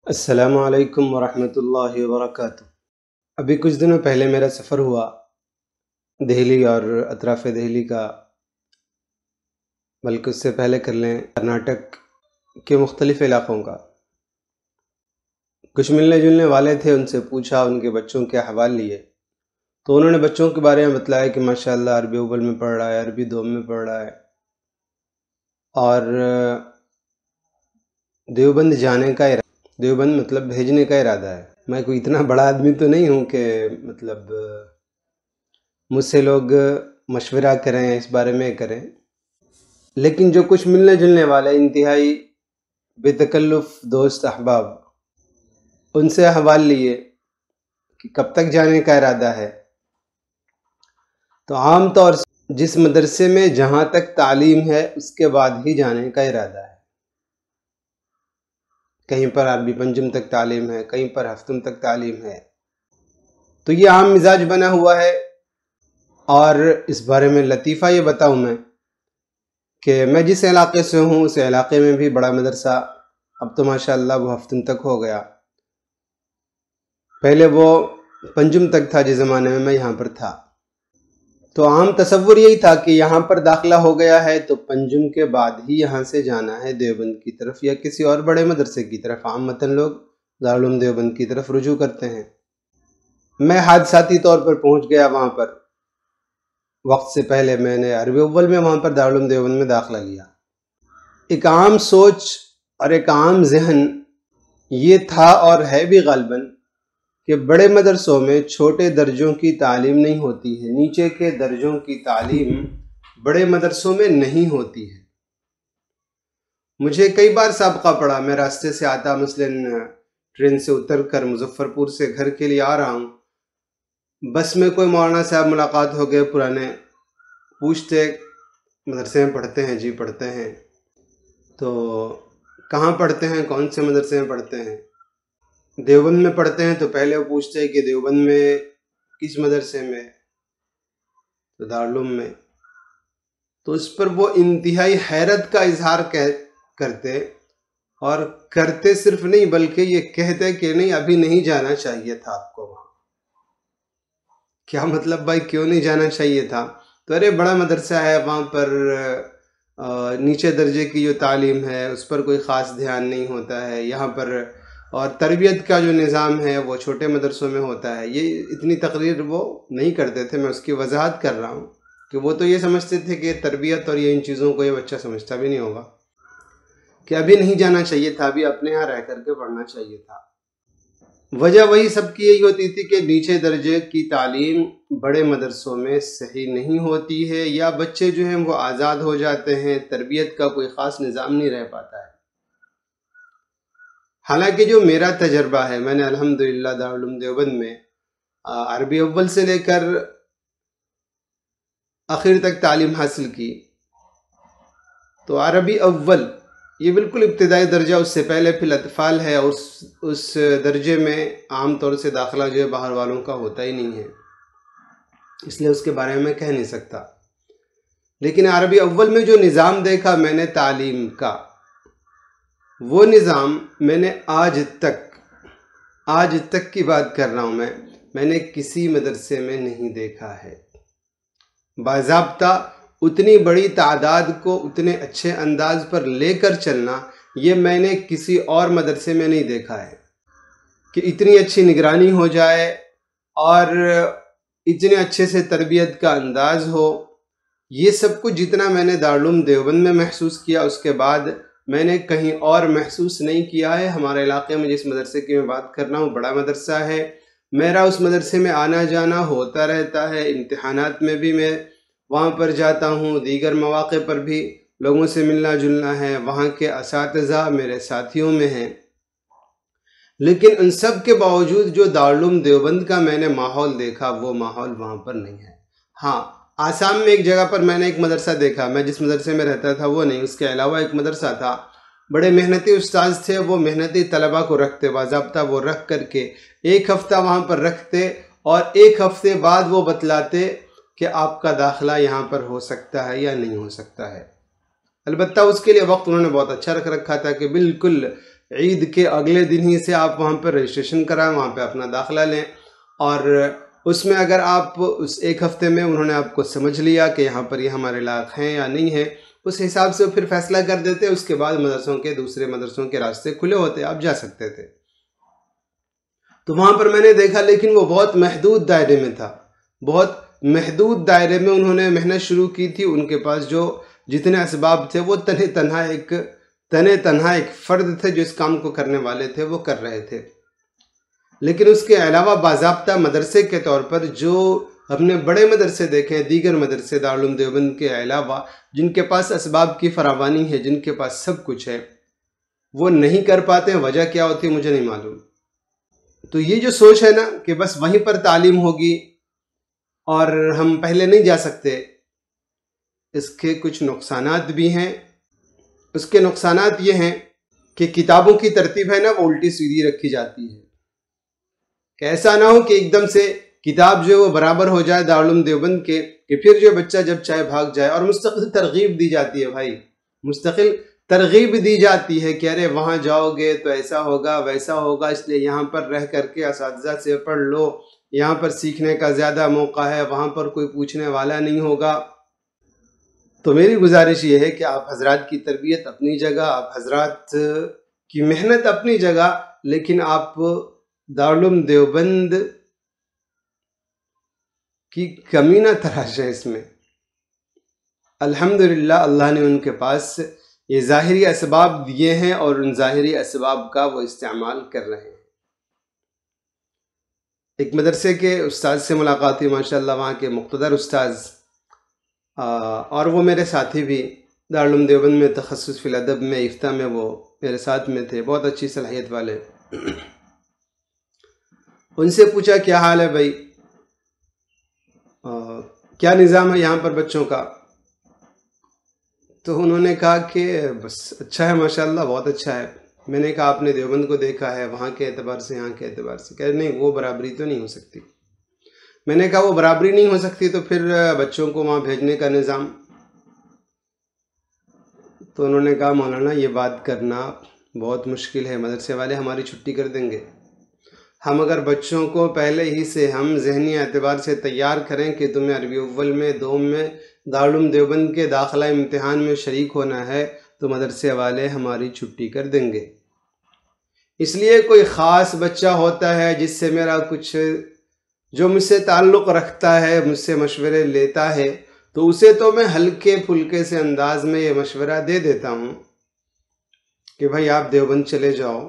السلام علیکم ورحمۃ اللہ وبرکاتہ۔ ابھی کچھ دنوں پہلے میرا سفر ہوا دہلی اور اطراف دہلی کا، بلکہ اس سے پہلے کر لیں کرناٹک کے مختلف علاقوں کا۔ کچھ ملنے جلنے والے تھے، ان سے پوچھا، ان کے بچوں کے احوال لیے، تو انہوں نے بچوں کے بارے میں بتلایا کہ ماشاءاللہ عربی اول میں پڑھ رہا ہے، عربی دوم میں پڑھ رہا ہے، اور دیوبند جانے کا دیوبند مطلب بھیجنے کا ارادہ ہے۔ میں کوئی اتنا بڑا آدمی تو نہیں ہوں کہ مطلب مجھ سے لوگ مشورہ کریں، اس بارے میں کریں، لیکن جو کچھ ملنے جلنے والے انتہائی بے تکلف دوست احباب، ان سے احوال لیے کہ کب تک جانے کا ارادہ ہے، تو عام طور سے جس مدرسے میں جہاں تک تعلیم ہے اس کے بعد ہی جانے کا ارادہ ہے۔ کہیں پر عربی پنجم تک تعلیم ہے، کہیں پر ہفتم تک تعلیم ہے، تو یہ عام مزاج بنا ہوا ہے۔ اور اس بارے میں لطیفہ یہ بتاؤں میں کہ میں جس علاقے سے ہوں اس علاقے میں بھی بڑا مدرسہ اب تو ماشاءاللہ وہ ہفتم تک ہو گیا، پہلے وہ پنجم تک تھا جس زمانے میں یہاں پر تھا۔ تو عام تصور یہی تھا کہ یہاں پر داخلہ ہو گیا ہے تو پنجم کے بعد ہی یہاں سے جانا ہے دیوبند کی طرف یا کسی اور بڑے مدرسے کی طرف۔ عامتاً لوگ دارالعلوم دیوبند کی طرف رجوع کرتے ہیں۔ میں حادثاتی طور پر پہنچ گیا وہاں پر، وقت سے پہلے میں نے عربی اول میں وہاں پر دارالعلوم دیوبند میں داخلہ لیا۔ ایک عام سوچ اور ایک عام ذہن یہ تھا اور ہے بھی غالباً کہ بڑے مدرسوں میں چھوٹے درجوں کی تعلیم نہیں ہوتی ہے، نیچے کے درجوں کی تعلیم بڑے مدرسوں میں نہیں ہوتی ہے۔ مجھے کئی بار سابقہ پڑا، میں راستے سے آتا، مثلاً ٹرین سے اتر کر مظفر پور سے گھر کے لیے آ رہا ہوں، بس میں کوئی مولانا صاحب ملاقات ہو گئے پرانے، پوچھتے مدرسے میں پڑھتے ہیں؟ جی پڑھتے ہیں۔ تو کہاں پڑھتے ہیں؟ کون سے مدرسے میں پڑھتے ہیں؟ دیوبند میں پڑھتے ہیں۔ تو پہلے وہ پوچھتے ہیں کہ دیوبند میں کس مدرسے میں؟ تو دارالعلوم میں۔ تو اس پر وہ انتہائی حیرت کا اظہار کرتے، اور کرتے صرف نہیں بلکہ یہ کہتے کہ نہیں ابھی نہیں جانا چاہیے تھا آپ کو وہاں۔ کیا مطلب بھائی، کیوں نہیں جانا چاہیے تھا؟ تو ارے بڑا مدرسہ ہے، وہاں پر نیچے درجے کی جو تعلیم ہے اس پر کوئی خاص دھیان نہیں ہوتا ہے یہاں پر، اور تربیت کا جو نظام ہے وہ چھوٹے مدرسوں میں ہوتا ہے۔ یہ اتنی تقریر وہ نہیں کرتے تھے، میں اس کی وضاحت کر رہا ہوں کہ وہ تو یہ سمجھتے تھے کہ تربیت اور یہ ان چیزوں کو یہ بچہ سمجھتا بھی نہیں ہوگا کہ ابھی نہیں جانا چاہیے تھا، ابھی اپنے ہاں رہ کر کے پڑھنا چاہیے تھا۔ وجہ وہی سب کی یہی ہوتی تھی کہ نیچے درجے کی تعلیم بڑے مدرسوں میں صحیح نہیں ہوتی ہے، یا بچے جو ہیں وہ آزاد ہو جاتے ہیں، تربیت کا کوئی خاص نظام نہیں رہ پاتا ہے۔ حالانکہ جو میرا تجربہ ہے، میں نے الحمدللہ دارالعلوم دیوبند میں عربی اول سے لے کر آخر تک تعلیم حاصل کی، تو عربی اول یہ بالکل ابتدائی درجہ، اس سے پہلے فی الاطفال ہے، اور اس درجے میں عام طور سے داخلہ جو ہے باہر والوں کا ہوتا ہی نہیں ہے، اس لیے اس کے بارے میں میں کہہ نہیں سکتا۔ لیکن عربی اول میں جو نظام دیکھا میں نے تعلیم کا، وہ نظام میں نے آج تک کی بات کر رہا ہوں، میں نے کسی مدرسے میں نہیں دیکھا ہے۔ باضابطہ اتنی بڑی تعداد کو اتنے اچھے انداز پر لے کر چلنا، یہ میں نے کسی اور مدرسے میں نہیں دیکھا ہے کہ اتنی اچھی نگرانی ہو جائے اور اتنے اچھے سے تربیت کا انداز ہو۔ یہ سب کچھ جتنا میں نے دارالعلوم دیوبند میں محسوس کیا، اس کے بعد میں نے کہیں اور محسوس نہیں کیا ہے۔ ہمارے علاقے میں جس مدرسے کی میں بات کر رہا ہوں بڑا مدرسہ ہے، میرا اس مدرسے میں آنا جانا ہوتا رہتا ہے، امتحانات میں بھی میں وہاں پر جاتا ہوں، دیگر مواقع پر بھی لوگوں سے ملنا جلنا ہے، وہاں کے اساتذہ میرے ساتھیوں میں ہیں۔ لیکن ان سب کے باوجود جو دارالعلوم دیوبند کا میں نے ماحول دیکھا، وہ ماحول وہاں پر نہیں ہے۔ ہاں، آسام میں ایک جگہ پر میں نے ایک مدرسہ دیکھا، میں جس مدرسے میں رہتا تھا وہ نہیں، اس کے علاوہ ایک مدرسہ تھا، بڑے محنتی استاذ تھے، وہ محنتی طلبہ کو رکھتے، باضابطہ وہ رکھ کر کے ایک ہفتہ وہاں پر رکھتے، اور ایک ہفتے بعد وہ بتلاتے کہ آپ کا داخلہ یہاں پر ہو سکتا ہے یا نہیں ہو سکتا ہے۔ البتہ اس کے لیے وقت انہوں نے بہت اچھا رکھا تھا کہ بالکل عید کے اگلے دن ہی سے آپ وہاں پر رجسٹریشن کرائیں، وہاں پہ اپنا داخلہ لیں، اور اس میں اگر آپ اس ایک ہفتے میں انہوں نے آپ کو سمجھ لیا کہ یہاں پر یہ ہمارے لائق ہیں یا نہیں ہیں، اس حساب سے پھر فیصلہ کر دیتے، اس کے بعد دوسرے مدرسوں کے راستے کھلے ہوتے، آپ جا سکتے تھے۔ تو وہاں پر میں نے دیکھا، لیکن وہ بہت محدود دائرے میں تھا، بہت محدود دائرے میں انہوں نے محنت شروع کی تھی۔ ان کے پاس جو جتنے اسباب تھے وہ تنہا ایک فرد تھے جو اس کام کو کرنے والے تھے، وہ کر رہے تھے۔ لیکن اس کے علاوہ باضابطہ مدرسے کے طور پر جو ہم نے بڑے مدرسے دیکھے ہیں، دیگر مدرسے دارالعلوم دیوبند کے علاوہ، جن کے پاس اسباب کی فراوانی ہے، جن کے پاس سب کچھ ہے، وہ نہیں کر پاتے ہیں۔ وجہ کیا ہوتی ہے مجھے نہیں معلوم۔ تو یہ جو سوچ ہے نا کہ بس وہیں پر تعلیم ہوگی اور ہم پہلے نہیں جا سکتے، اس کے کچھ نقصانات بھی ہیں۔ اس کے نقصانات یہ ہیں کہ کتابوں کی ترتیب ہے نا، وہ الٹی سیدھی رکھی جاتی ہے، کہ ایسا نہ ہو کہ ایک دم سے کتاب جو وہ برابر ہو جائے دارالعلوم دیوبند کے، کہ پھر جو بچہ جب چاہے بھاگ جائے۔ اور مستقل ترغیب دی جاتی ہے بھائی، مستقل ترغیب دی جاتی ہے کہ ارے وہاں جاؤ گے تو ایسا ہوگا ویسا ہوگا، اس لیے یہاں پر رہ کر کے اساتذہ سے پڑھ لو، یہاں پر سیکھنے کا زیادہ موقع ہے، وہاں پر کوئی پوچھنے والا نہیں ہوگا۔ تو میری گزارش یہ ہے کہ آپ حضرات کی تربیت اپنی جگہ، آپ حضرات کی محنت اپنی جگہ، لیکن آپ دارالعلوم دیوبند کی کمی نہ تراشیں اس میں۔ الحمدللہ اللہ نے ان کے پاس یہ ظاہری اسباب دیے ہیں اور ان ظاہری اسباب کا وہ استعمال کر رہے ہیں۔ ایک مدرسے کے استاد سے ملاقات ہوئی، ماشاءاللہ وہاں کے مقتدر استاذ، اور وہ میرے ساتھی بھی دارالعلوم دیوبند میں تخصص فی الادب میں، افتاء میں وہ میرے ساتھ میں تھے، بہت اچھی صلاحیت والے۔ ان سے پوچھا کیا حال ہے بھائی، کیا نظام ہے یہاں پر بچوں کا؟ تو انہوں نے کہا کہ بس اچھا ہے ماشاءاللہ، بہت اچھا ہے۔ میں نے کہا آپ نے دیوبند کو دیکھا ہے وہاں کے اعتبار سے، یہاں کے اعتبار سے؟ کہہ نہیں، وہ برابری تو نہیں ہو سکتی۔ میں نے کہا وہ برابری نہیں ہو سکتی تو پھر بچوں کو وہاں بھیجنے کا نظام؟ تو انہوں نے کہا مولانا یہ بات کرنا بہت مشکل ہے، مدرسے والے ہماری چھٹی کر دیں گے۔ ہم اگر بچوں کو پہلے ہی سے ہم ذہنی اعتبار سے تیار کریں کہ تمہیں عربی اول میں، دوم میں دارالعلوم دیوبند کے داخلہ امتحان میں شریک ہونا ہے، تو مدرسے والے ہماری چھٹی کر دیں گے۔ اس لیے کوئی خاص بچہ ہوتا ہے جس سے میرا کچھ، جو مجھ سے تعلق رکھتا ہے، مجھ سے مشورے لیتا ہے، تو اسے تو میں ہلکے پھلکے سے انداز میں یہ مشورہ دے دیتا ہوں کہ بھائی آپ دیوبند چلے جاؤ۔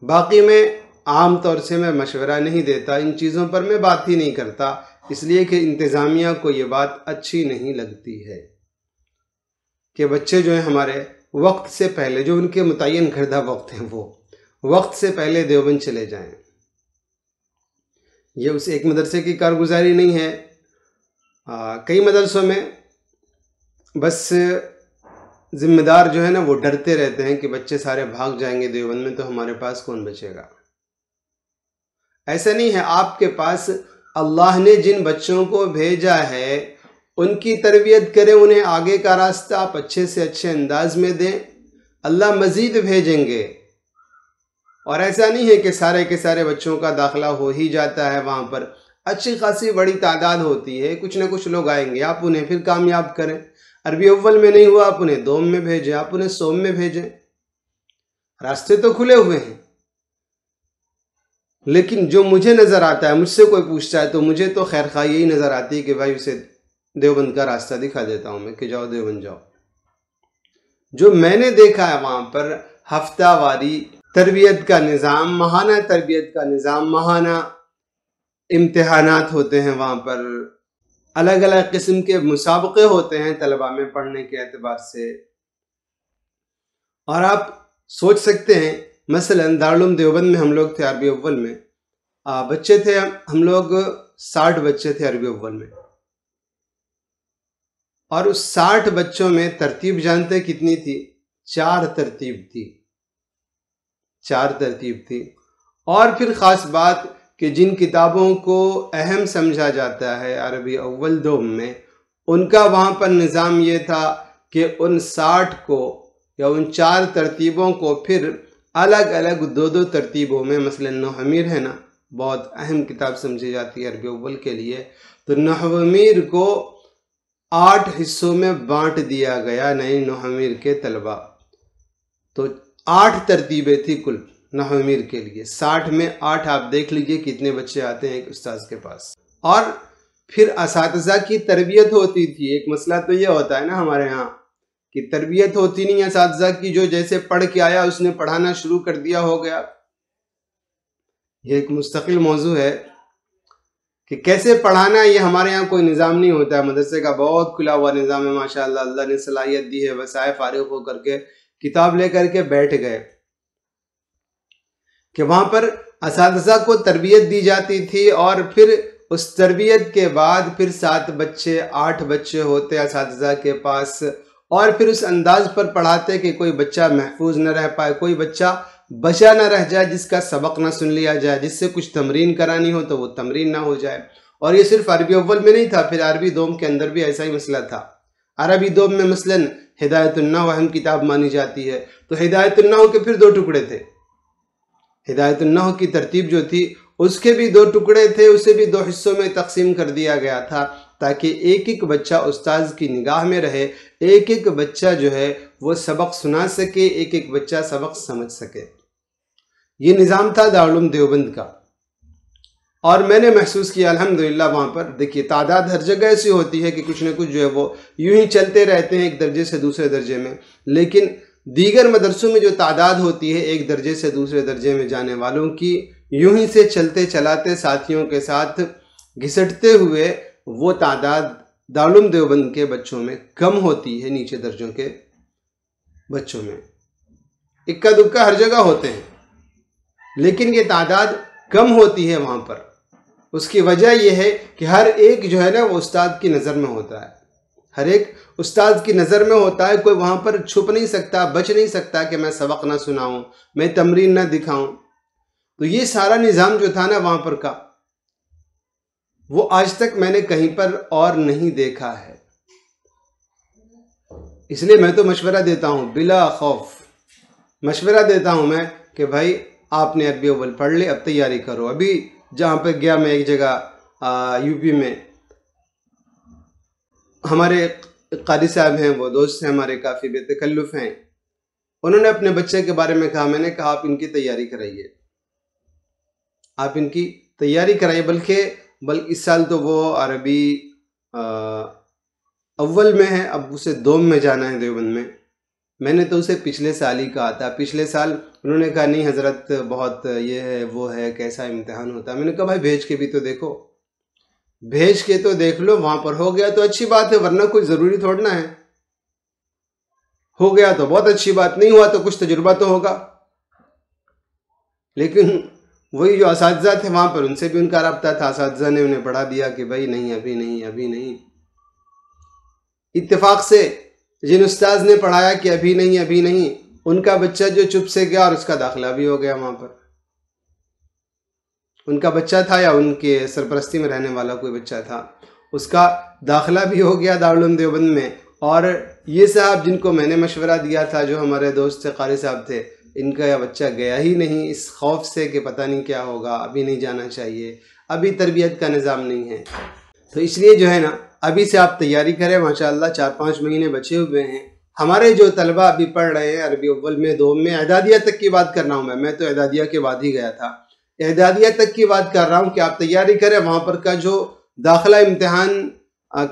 باقی میں عام طور سے میں مشورہ نہیں دیتا، ان چیزوں پر میں بات ہی نہیں کرتا، اس لیے کہ انتظامیہ کو یہ بات اچھی نہیں لگتی ہے کہ بچے جو ہیں ہمارے وقت سے پہلے، جو ان کے متعین کردہ وقت ہیں، وہ وقت سے پہلے دیوبند چلے جائیں۔ یہ اس ایک مدرسے کی کارگزاری نہیں ہے، کئی مدرسوں میں بس ذمہ دار جو ہے نا وہ ڈرتے رہتے ہیں کہ بچے سارے بھاگ جائیں گے دیوبند میں تو ہمارے پاس کون بچے گا۔ ایسا نہیں ہے، آپ کے پاس اللہ نے جن بچوں کو بھیجا ہے ان کی تربیت کریں، انہیں آگے کا راستہ آپ اچھے سے اچھے انداز میں دیں، اللہ مزید بھیجیں گے۔ اور ایسا نہیں ہے کہ سارے کے سارے بچوں کا داخلہ ہو ہی جاتا ہے، وہاں پر اچھی خاصی بڑی تعداد ہوتی ہے، کچھ نہ کچھ لوگ آئیں گے، آپ انہیں پھر کامیاب کریں۔ عربی اول میں نہیں ہوا، آپ انہیں دوم میں بھیجیں، آپ انہیں سوم میں بھیجیں، راستے تو کھلے ہوئے ہیں۔ لیکن جو مجھے نظر آتا ہے، مجھ سے کوئی پوچھتا ہے تو مجھے تو خیر خواہ یہی نظر آتی ہے کہ بھائی اسے دیوبند کا راستہ دکھا دیتا ہوں میں کہ جاؤ دیوبند جاؤ۔ جو میں نے دیکھا ہے وہاں پر ہفتہ واری تربیت کا نظام، ماہانہ تربیت کا نظام، ماہانہ امتحانات ہوتے ہیں، وہاں پر الگ الگ قسم کے مسابقے ہوتے ہیں طلباء میں پڑھنے کے اعتبار سے۔ اور آپ سوچ سکتے ہیں مثلا دارالعلوم دیوبند میں ہم لوگ تھے عربی اول میں، بچے تھے ہم لوگ 60 بچے تھے عربی اول میں، اور اس 60 بچوں میں ترتیب جانتے کتنی تھی؟ 4 ترتیب تھی، 4 ترتیب تھی۔ اور پھر خاص بات کہ جن کتابوں کو اہم سمجھا جاتا ہے عربی اول دوم میں، ان کا وہاں پر نظام یہ تھا کہ ان 60 کو یا ان 4 ترتیبوں کو پھر الگ الگ 2 ترتیبوں میں، مثلا نحو امیر ہے نا، بہت اہم کتاب سمجھی جاتی ہے عربی اول کے لیے، تو نحو امیر کو 8 حصوں میں بانٹ دیا گیا نئی نحو امیر کے طلبہ. تو 8 ترتیبیں تھی کل نحو امیر کے لیے. 60 میں 8، آپ دیکھ لیجئے کتنے بچے آتے ہیں ایک استاذ کے پاس. اور پھر اساتذہ کی تربیت ہوتی تھی. ایک مسئلہ تو یہ ہوتا ہے نا ہمارے ہاں کہ تربیت ہوتی نہیں اساتذہ کی، جو جیسے پڑھ کے آیا اس نے پڑھانا شروع کر دیا، ہو گیا. یہ ایک مستقل موضوع ہے کہ کیسے پڑھانا. یہ ہمارے ہاں کوئی نظام نہیں ہوتا ہے. مدرسے کا بہت کھلا ہوا نظام ہے ماشاءاللہ، اللہ نے صلاحیت دی ہے. وسائل فارغ ہو کر کے کتاب لے کر کے بیٹھ گئے کہ وہاں پر اساتذہ کو تربیت دی جاتی تھی، اور پھر اس تربیت کے بعد پھر 7 بچے 8 بچے ہوتے اساتذہ کے پاس، اور پھر اس انداز پر پڑھاتے کہ کوئی بچہ محفوظ نہ رہ پائے، کوئی بچہ بچا نہ رہ جائے جس کا سبق نہ سن لیا جائے، جس سے کچھ تمرین کرانی ہو تو وہ تمرین نہ ہو جائے. اور یہ صرف عربی اول میں نہیں تھا، پھر عربی دوم کے اندر بھی ایسا ہی مسئلہ تھا. عربی دوم میں مثلا ہدایت النحو اہم کتاب مانی جاتی ہے، تو ہدایت النحو کے پھر 2 ٹکڑے تھے. ہدایت النحو کی ترتیب جو تھی اس کے بھی 2 ٹکڑے تھے، اسے بھی 2 حصوں میں تقسیم کر دیا گیا تھا تاکہ ایک ایک بچہ استاذ کی نگاہ میں رہے، ایک ایک بچہ جو ہے وہ سبق سنا سکے، ایک ایک بچہ سبق سمجھ سکے. یہ نظام تھا دارالعلوم دیوبند کا. اور میں نے محسوس کیا الحمدللہ وہاں پر، دیکھیے تعداد ہر جگہ ایسی ہوتی ہے کہ کچھ نہ کچھ جو ہے وہ یوں ہی چلتے رہتے ہیں ایک درجے سے دوسرے درجے میں، لیکن دیگر مدرسوں میں جو تعداد ہوتی ہے ایک درجے سے دوسرے درجے میں جانے والوں کی، یوں ہی سے چلتے چلاتے ساتھیوں کے ساتھ گھسٹتے ہوئے وہ تعداد دارالعلوم دیوبند کے بچوں میں کم ہوتی ہے نیچے درجوں کے بچوں میں. اکا دکا ہر جگہ ہوتے ہیں لیکن یہ تعداد کم ہوتی ہے وہاں پر. اس کی وجہ یہ ہے کہ ہر ایک جو ہے نا وہ استاد کی نظر میں ہوتا ہے، ہر ایک استاد کی نظر میں ہوتا ہے. کوئی وہاں پر چھپ نہیں سکتا، بچ نہیں سکتا کہ میں سبق نہ سناؤں، میں تمرین نہ دکھاؤں. تو یہ سارا نظام جو تھا نا وہاں پر کا، وہ آج تک میں نے کہیں پر اور نہیں دیکھا ہے. اس لیے میں تو مشورہ دیتا ہوں، بلا خوف مشورہ دیتا ہوں میں کہ بھائی آپ نے عربی اول پڑھ لے، اب تیاری کرو. ابھی جہاں پہ گیا میں ایک جگہ یو پی میں، ہمارے قاری صاحب ہیں، وہ دوست ہیں ہمارے، کافی بے تکلف ہیں. انہوں نے اپنے بچے کے بارے میں کہا، میں نے کہا آپ ان کی تیاری کرائیے، آپ ان کی تیاری کرائیے. بلکہ اس سال تو وہ عربی اول میں ہے، اب اسے دوم میں جانا ہے دیوبند میں. میں نے تو اسے پچھلے سال ہی کہا تھا. پچھلے سال انہوں نے کہا نہیں حضرت بہت یہ ہے وہ ہے، کیسا امتحان ہوتا ہے. میں نے کہا بھائی بھیج کے بھی تو دیکھو، بھیج کے تو دیکھ لو، وہاں پر ہو گیا تو اچھی بات ہے، ورنہ کوئی ضروری تھوڑنا ہے. ہو گیا تو بہت اچھی بات، نہیں ہوا تو کچھ تجربہ تو ہوگا. لیکن وہی جو اساتذہ تھے وہاں پر، ان سے بھی ان کا رابطہ تھا، اساتذہ نے انہیں پڑھا دیا کہ بھائی نہیں ابھی نہیں ابھی نہیں. اتفاق سے جن استاذ نے پڑھایا کہ ابھی نہیں، ان کا بچہ جو چپ سے گیا اور اس کا داخلہ بھی ہو گیا وہاں پر. ان کا بچہ تھا یا ان کے سرپرستی میں رہنے والا کوئی بچہ تھا، اس کا داخلہ بھی ہو گیا دارالعلوم دیوبند میں. اور یہ صاحب جن کو میں نے مشورہ دیا تھا، جو ہمارے دوست قاری صاحب تھے، ان کا بچہ گیا ہی نہیں، اس خوف سے کہ پتہ نہیں کیا ہوگا، ابھی نہیں جانا چاہیے، ابھی تربیت کا نظام نہیں ہے. تو اس لیے جو ہے نا ابھی سے آپ تیاری کریں. ماشاءاللہ 4-5 مہینے بچے ہوئے ہیں. ہمارے جو طلبہ ابھی پڑھ رہے ہیں عربی اول میں، دوم میں، اعدادیہ تک کی بات کر رہا ہوں میں تو اعدادیہ کے بعد ہی گیا تھا. اعدادیہ تک کی بات کر رہا ہوں کہ آپ تیاری کریں. وہاں پر کا جو داخلہ امتحان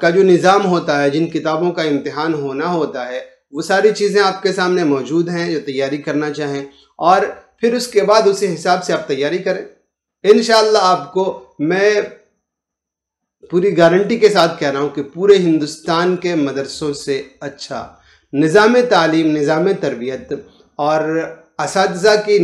کا جو نظام ہوتا ہے، جن کتابوں کا امتحان ہونا ہوتا ہے، وہ ساری چیزیں آپ کے سامنے موجود ہیں جو تیاری کرنا چاہیں، اور پھر اس کے بعد اسی حساب سے آپ تیاری کریں. انشاءاللہ آپ کو میں پوری گارنٹی کے ساتھ کہہ رہا ہوں کہ پورے ہندوستان کے مدرسوں سے اچھا نظام تعلیم، نظام تربیت اور اساتذہ کی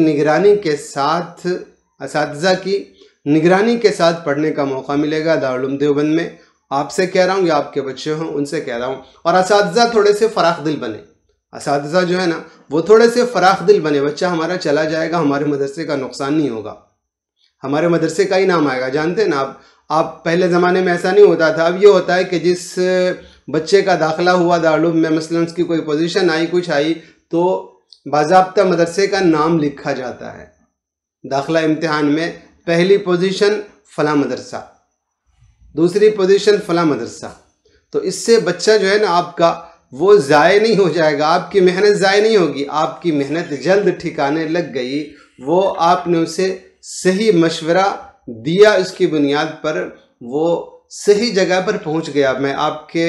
نگرانی کے ساتھ پڑھنے کا موقع ملے گا دارالعلوم دیوبند میں. آپ سے کہہ رہا ہوں یا آپ کے بچے ہوں ان سے کہہ رہا ہوں. اور اساتذہ تھوڑے سے فراخ دل بنے، اساتذہ جو ہے نا وہ تھوڑے سے فراخ دل بنے. بچہ ہمارا چلا جائے گا، ہمارے مدرسے کا نقصان نہیں ہوگا، ہمارے مدرسے کا ہی نام آئے گا. جانتے ہیں نا آپ پہلے زمانے میں ایسا نہیں ہوتا تھا. اب یہ ہوتا ہے کہ جس بچے کا داخلہ ہوا دارالعلوم میں، مثلا اس کی کوئی پوزیشن آئی، کچھ آئی، تو باضابطہ مدرسے کا نام لکھا جاتا ہے داخلہ امتحان میں، پہلی پوزیشن فلاں مدرسہ، دوسری پوزیشن فلاں مدرسہ. تو اس سے بچہ جو ہے نا آپ کا وہ ضائع نہیں ہو جائے گا، آپ کی محنت ضائع نہیں ہوگی، آپ کی محنت جلد ٹھکانے لگ گئی. وہ آپ نے اسے صحیح مشورہ دیا، اس کی بنیاد پر وہ صحیح جگہ پر پہنچ گیا. میں آپ کے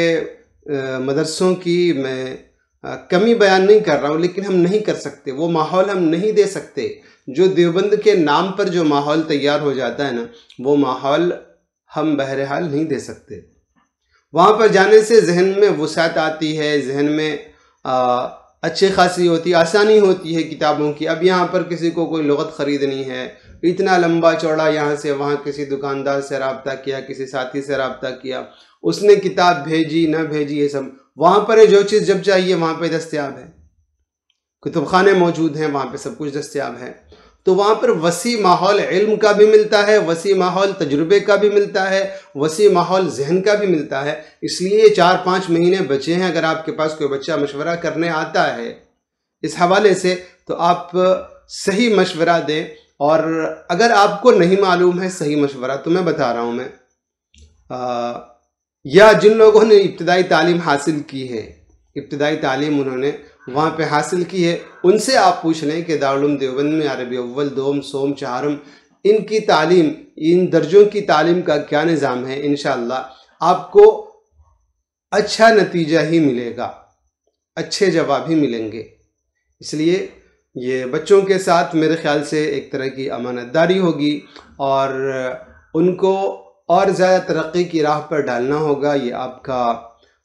مدرسوں کی میں کمی بیان نہیں کر رہا ہوں، لیکن ہم نہیں کر سکتے، وہ ماحول ہم نہیں دے سکتے. جو دیوبند کے نام پر جو ماحول تیار ہو جاتا ہے نا، وہ ماحول ہم بہرحال نہیں دے سکتے. وہاں پر جانے سے ذہن میں وسعت آتی ہے، ذہن میں اچھی خاصی ہوتی، آسانی ہوتی ہے کتابوں کی. اب یہاں پر کسی کو کوئی لغت خریدنی ہے، اتنا لمبا چوڑا یہاں سے وہاں کسی دکاندار سے رابطہ کیا، کسی ساتھی سے رابطہ کیا، اس نے کتاب بھیجی نہ بھیجی، یہ سب وہاں پر ہے. جو چیز جب چاہیے وہاں پہ دستیاب ہے، کتب خانے موجود ہیں، وہاں پہ سب کچھ دستیاب ہے. تو وہاں پر وسیع ماحول علم کا بھی ملتا ہے، وسیع ماحول تجربے کا بھی ملتا ہے، وسیع ماحول ذہن کا بھی ملتا ہے. اس لیے 4-5 مہینے بچے ہیں. اگر آپ کے پاس کوئی بچہ مشورہ کرنے آتا ہے اس حوالے سے، تو آپ صحیح مشورہ دیں. اور اگر آپ کو نہیں معلوم ہے صحیح مشورہ، تو میں بتا رہا ہوں، میں یا جن لوگوں نے ابتدائی تعلیم حاصل کی ہے، ابتدائی تعلیم انہوں نے وہاں پہ حاصل کی ہے، ان سے آپ پوچھ لیں کہ دارالعلوم دیوبند میں عربی اول، دوم، سوم، چہارم، ان کی تعلیم، ان درجوں کی تعلیم کا کیا نظام ہے. انشاءاللہ آپ کو اچھا نتیجہ ہی ملے گا، اچھے جواب ہی ملیں گے. اس لیے یہ بچوں کے ساتھ میرے خیال سے ایک طرح کی امانت داری ہوگی، اور ان کو اور زیادہ ترقی کی راہ پر ڈالنا ہوگا. یہ آپ کا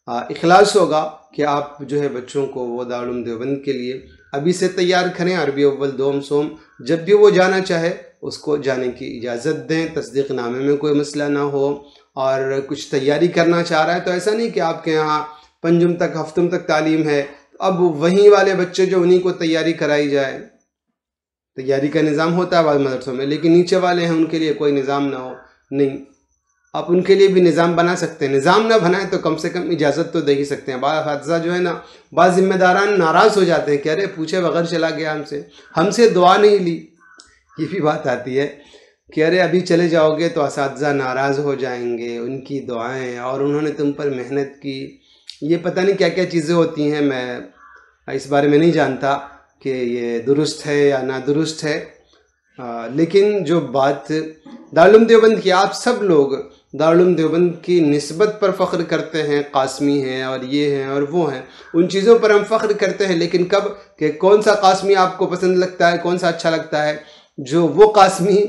اخلاص ہوگا کہ آپ جو ہے بچوں کو وہ دارالعلوم دیوبند کے لیے ابھی سے تیار کریں. عربی اول، دوم، سوم جب بھی وہ جانا چاہے اس کو جانے کی اجازت دیں. تصدیق نامے میں کوئی مسئلہ نہ ہو، اور کچھ تیاری کرنا چاہ رہا ہے تو ایسا نہیں کہ آپ کے یہاں پنجم تک، ہفتم تک تعلیم ہے، اب وہیں والے بچے جو انہیں کو تیاری کرائی جائے. تیاری کا نظام ہوتا ہے بعض مدرسوں میں، لیکن نیچے والے ہیں ان کے لیے کوئی نظام نہ ہو. نہیں، آپ ان کے لیے بھی نظام بنا سکتے ہیں. نظام نہ بنائیں تو کم سے کم اجازت تو دے ہی سکتے ہیں. بعض اساتذہ جو ہے نا، بعض ذمہ داران ناراض ہو جاتے ہیں کہ ارے پوچھے بغیر چلا گیا، ہم سے دعا نہیں لی. یہ بھی بات آتی ہے کہ ارے ابھی چلے جاؤ گے تو اساتذہ ناراض ہو جائیں گے، ان کی دعائیں، اور انہوں نے تم پر محنت کی. یہ پتہ نہیں کیا کیا چیزیں ہوتی ہیں، میں اس بارے میں نہیں جانتا کہ یہ درست ہے یا نہ درست ہے. لیکن جو بات دارالعلوم دیوبند کی، آپ سب لوگ دارالعلوم دیوبند کی نسبت پر فخر کرتے ہیں، قاسمی ہیں اور یہ ہیں اور وہ ہیں، ان چیزوں پر ہم فخر کرتے ہیں. لیکن کب کہ کون سا قاسمی آپ کو پسند لگتا ہے، کون سا اچھا لگتا ہے؟ جو وہ قاسمی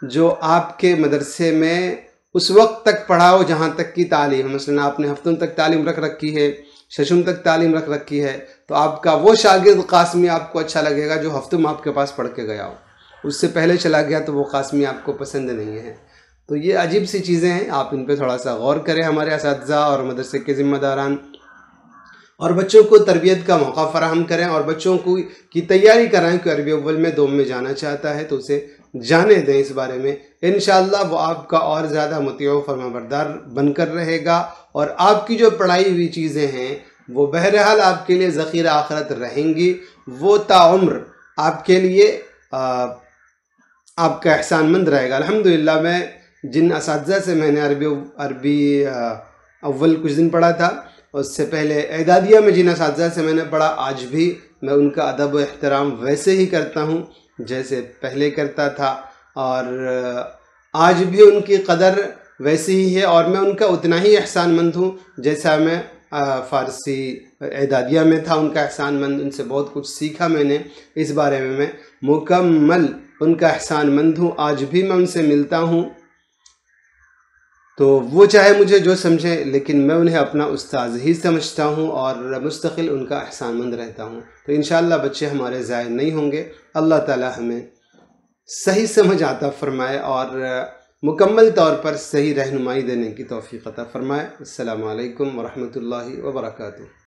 جو آپ کے مدرسے میں اس وقت تک پڑھا ہو جہاں تک کی تعلیم، مثلا آپ نے ہفتم تک تعلیم رکھ رکھی ہے، ششم تک تعلیم رکھ رکھی ہے، تو آپ کا وہ شاگرد قاسمی آپ کو اچھا لگے گا جو ہفتم آپ کے پاس پڑھ کے گیا ہو. اس سے پہلے چلا گیا تو وہ قاسمی آپ کو پسند نہیں ہے. تو یہ عجیب سی چیزیں ہیں، آپ ان پہ تھوڑا سا غور کریں ہمارے اساتذہ اور مدرسے کے ذمہ داران، اور بچوں کو تربیت کا موقع فراہم کریں، اور بچوں کو کی تیاری کرائیں کہ عربی اول میں، دوم میں جانا چاہتا ہے تو اسے جانے دیں. اس بارے میں انشاءاللہ وہ آپ کا اور زیادہ مطیع و فرمانبردار بن کر رہے گا، اور آپ کی جو پڑھائی ہوئی چیزیں ہیں وہ بہرحال آپ کے لیے ذخیرہ آخرت رہیں گی. وہ تعمر آپ کے لیے آپ کا احسان مند رہے گا. الحمدللہ میں جن اساتذہ سے میں نے عربی اول کچھ دن پڑھا تھا، اس سے پہلے اعدادیہ میں جن اساتذہ سے میں نے پڑھا، آج بھی میں ان کا ادب و احترام ویسے ہی کرتا ہوں جیسے پہلے کرتا تھا، اور آج بھی ان کی قدر ویسی ہی ہے، اور میں ان کا اتنا ہی احسان مند ہوں جیسا میں فارسی اعدادیہ میں تھا ان کا احسان مند. ان سے بہت کچھ سیکھا میں نے، اس بارے میں مکمل ان کا احسان مند ہوں. آج بھی میں ان سے ملتا ہوں تو وہ چاہے مجھے جو سمجھیں، لیکن میں انہیں اپنا استاذ ہی سمجھتا ہوں، اور مستقل ان کا احسان مند رہتا ہوں. تو انشاءاللہ بچے ہمارے ضائع نہیں ہوں گے. اللہ تعالی ہمیں صحیح سمجھ عطا فرمائے اور مکمل طور پر صحیح رہنمائی دینے کی توفیق عطا فرمائے. السلام علیکم ورحمۃ اللہ وبرکاتہ.